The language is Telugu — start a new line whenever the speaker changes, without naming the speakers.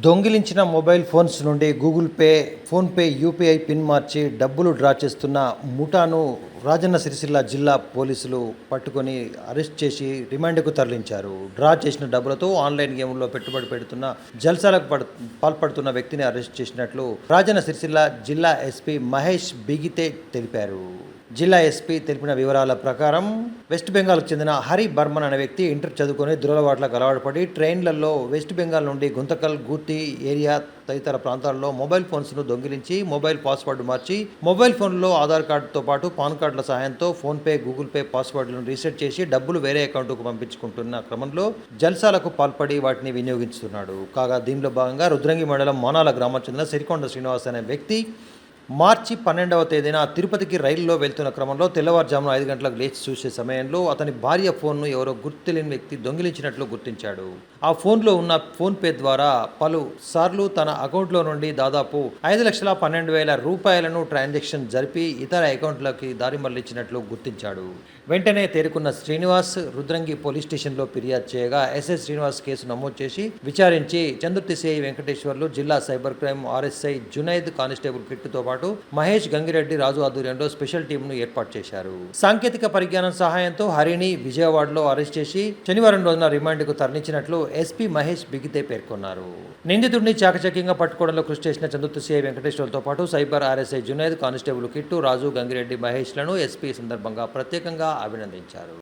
దొంగిలించిన మొబైల్ ఫోన్స్ నుండి Google Pay, PhonePe, UPI pin మార్చి డబ్బులు డ్రా చేస్తున్న ముఠాను రాజన్న సిరిసిల్ల జిల్లా పోలీసులు పట్టుకొని అరెస్ట్ చేసి రిమాండ్కు తరలించారు. డ్రా చేసిన డబ్బులతో ఆన్లైన్ గేమ్లో పెట్టుబడి పెడుతున్న జల్సాలకు పాల్పడుతున్న వ్యక్తిని అరెస్ట్ చేసినట్లు రాజన్న సిరిసిల్ల జిల్లా ఎస్పీ మహేష్ బిగితే తెలిపారు. జిల్లా ఎస్పీ తెలిపిన వివరాల ప్రకారం వెస్ట్ బెంగాల్కు చెందిన హరి బర్మన్ అనే వ్యక్తి ఇంటర్ చదువుకొని దురలవాట్లకు అలవాటుపడి ట్రైన్లలో వెస్ట్ బెంగాల్ నుండి గుంతకల్, గూర్తి ఏరియా తదితర ప్రాంతాల్లో మొబైల్ ఫోన్స్ను దొంగిలించి మొబైల్ పాస్వర్డ్ మార్చి మొబైల్ ఫోన్లో ఆధార్ కార్డుతో పాటు పాన్ కార్డుల సహాయంతో ఫోన్పే, గూగుల్ పే పాస్వర్డ్లను రీసెట్ చేసి డబ్బులు వేరే అకౌంట్కు పంపించుకుంటున్న క్రమంలో జల్సాలకు పాల్పడి వాటిని వినియోగిస్తున్నాడు. కాగా దీనిలో భాగంగా రుద్రంగి మండలం మోనాల గ్రామం చెందిన సిరికొండ శ్రీనివాస్ అనే వ్యక్తి మార్చి 12వ తేదీన తిరుపతికి రైలులో వెళ్తున్న క్రమంలో తెల్లవారుజామున 5 గంటలకు లేచి చూసే సమయంలో అతని భార్య ఫోన్ను ఎవరో గుర్తులేని వ్యక్తి దొంగిలించినట్లు గుర్తించాడు. ఆ ఫోన్లో ఉన్న ఫోన్పే ద్వారా పలు సార్లు తన అకౌంట్లో నుండి దాదాపు 5,12,000 రూపాయలను ట్రాన్సాక్షన్ జరిపి ఇతర అకౌంట్లకి దారి మళ్లించినట్లు గుర్తించాడు. వెంటనే తేరుకున్న శ్రీనివాస్ రుద్రంగి పోలీస్ స్టేషన్లో ఫిర్యాదు చేయగా ఎస్ఐ శ్రీనివాస్ కేసు నమోదు చేసి విచారించి చందుర్తి సిఐ వెంకటేశ్వర్లు, జిల్లా cyber crime RSI Junaid, constable కిట్టుతో పాటు మహేష్, గంగిరెడ్డి, రాజు ఆధ్వర్యంలో స్పెషల్ టీంను ఏర్పాటు చేశారు. సాంకేతిక పరిజ్ఞానం సహాయంతో హరిని విజయవాడలో అరెస్ట్ చేసి శనివారం రోజున రిమాండ్కు తరలించినట్లు ఎస్పీ మహేష్ బిగితే పేర్కొన్నారు. నిందితుడిని చాకచక్యంగా పట్టుకోవడంలో కృషి చేసిన చందుర్తి సిఐ వెంకటేశ్వర్లతో పాటు cyber RSI Junaid, constable Kittu, Raju, Gangireddy, మహేష్లను ఎస్పీ సందర్భంగా ప్రత్యేకంగా అభినందించారు.